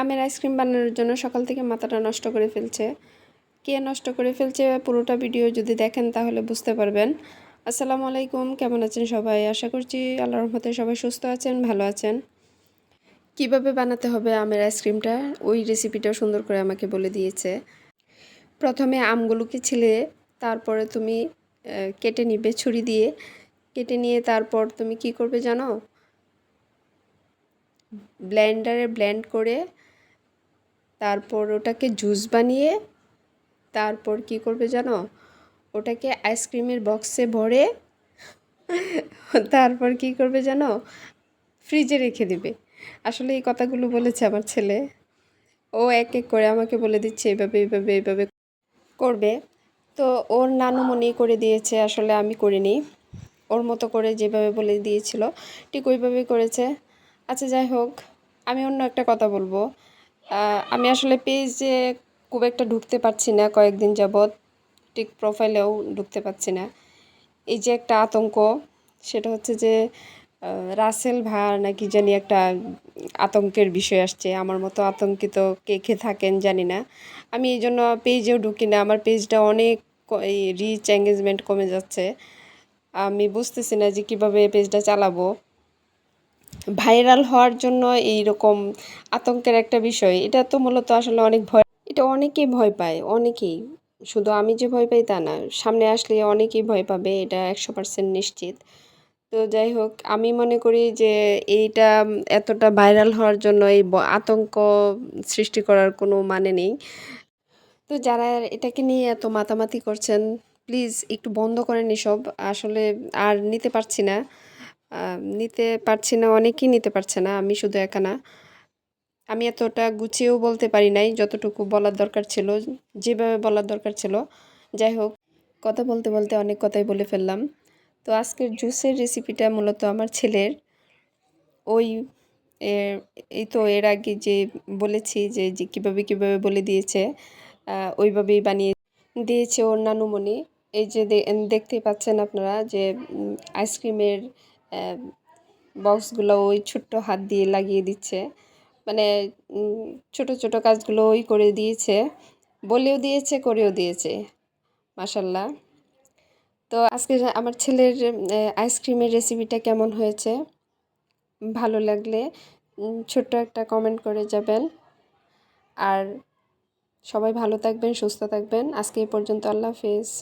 আমের আইসক্রিম বানানোর জন্য সকাল থেকে মাথাটা নষ্ট করে ফেলছে। কে নষ্ট করে ফেলছে পুরোটা ভিডিও যদি দেখেন তাহলে বুঝতে পারবেন। আসসালামু আলাইকুম, কেমন আছেন সবাই? আশা করছি আল্লাহর রহমতে সবাই সুস্থ আছেন, ভালো আছেন। কিভাবে বানাতে হবে আমের আইসক্রিমটা ওই রেসিপিটাও সুন্দর করে আমাকে বলে দিয়েছে। প্রথমে আমগুলোকে ছিলে তারপরে তুমি কেটে নিবে ছুরি দিয়ে। কেটে নিয়ে তারপর তুমি কি করবে জানো? ব্লেন্ডারে ব্লেন্ড করে তারপর ওটাকে জুস বানিয়ে তারপর কি করবে জানো? ওটাকে আইসক্রিমের বক্সে ভরে তারপর কি করবে জানো? ফ্রিজে রেখে দিবে। আসলে এই কথাগুলো বলেছে আমার ছেলে। ও এক এক করে আমাকে বলে দিচ্ছে এভাবে এভাবে এভাবে করবে। তো ওর নানুমণি করে দিয়েছে, আসলে আমি করিনি। ওর মতো করে যেভাবে বলে দিয়েছিল ঠিক ওইভাবেই করেছে। আচ্ছা যাই হোক, আমি অন্য একটা কথা বলবো। আমি আসলে পেজে খুব একটা ঢুকতে পারছি না কয়েকদিন যাবৎ, ঠিক প্রোফাইলেও ঢুকতে পারছি না। এই যে একটা আতঙ্ক, সেটা হচ্ছে যে রাসেল ভার নাকি জানি একটা আতঙ্কের বিষয় আসছে। আমার মতো আতঙ্কিত কে কে থাকেন জানি না। আমি এই জন্য পেজেও ঢুকি না। আমার পেজটা অনেক রিচ এঙ্গেজমেন্ট কমে যাচ্ছে। আমি বুঝতেছি না যে কীভাবে পেজটা চালাবো। ভাইরাল হওয়ার জন্য এইরকম আতঙ্কের একটা বিষয়, এটা তো মূলত আসলে অনেক ভয়, এটা অনেকেই ভয় পায়, অনেকেই। শুধু আমি যে ভয় পাই তা না, সামনে আসলে অনেকেই ভয় পাবে, এটা 100% নিশ্চিত। তো যাই হোক, আমি মনে করি যে এইটা এতটা ভাইরাল হওয়ার জন্য এই আতঙ্ক সৃষ্টি করার কোনো মানে নেই। তো যারা এটাকে নিয়ে এত মাতামাতি করছেন, প্লিজ একটু বন্ধ করেন এসব। আসলে আর নিতে পারছি না, অনেকেই নিতে পারছে না, আমি শুধু একা না। আমি এতটা গুছিয়েও বলতে পারি নাই যতটুকু বলার দরকার ছিল, যেভাবে বলার দরকার ছিল। যাই হোক, কথা বলতে বলতে অনেক কথাই বলে ফেললাম। তো আজকের জুসের রেসিপিটা মূলত আমার ছেলের। ওই এই তো এর আগে যে বলেছি যে কীভাবে কীভাবে বলে দিয়েছে, ওইভাবেই বানিয়ে দিয়েছে ওর নানুমণি। এই যে দেখতেই পাচ্ছেন আপনারা যে আইসক্রিমের বক্সগুলো ওই ছোট্ট হাত দিয়ে লাগিয়ে দিচ্ছে। মানে ছোট ছোট কাজগুলো ওই করে দিয়েছে, বলেও দিয়েছে, করেও দিয়েছে। মাশাল্লাহ। তো আজকে আমার ছেলের আইসক্রিমের রেসিপিটা কেমন হয়েছে, ভালো লাগলে ছোট্ট একটা কমেন্ট করে যাবেন। আর সবাই ভালো থাকবেন, সুস্থ থাকবেন। আজকে এই পর্যন্ত, আল্লাহ হাফেজ।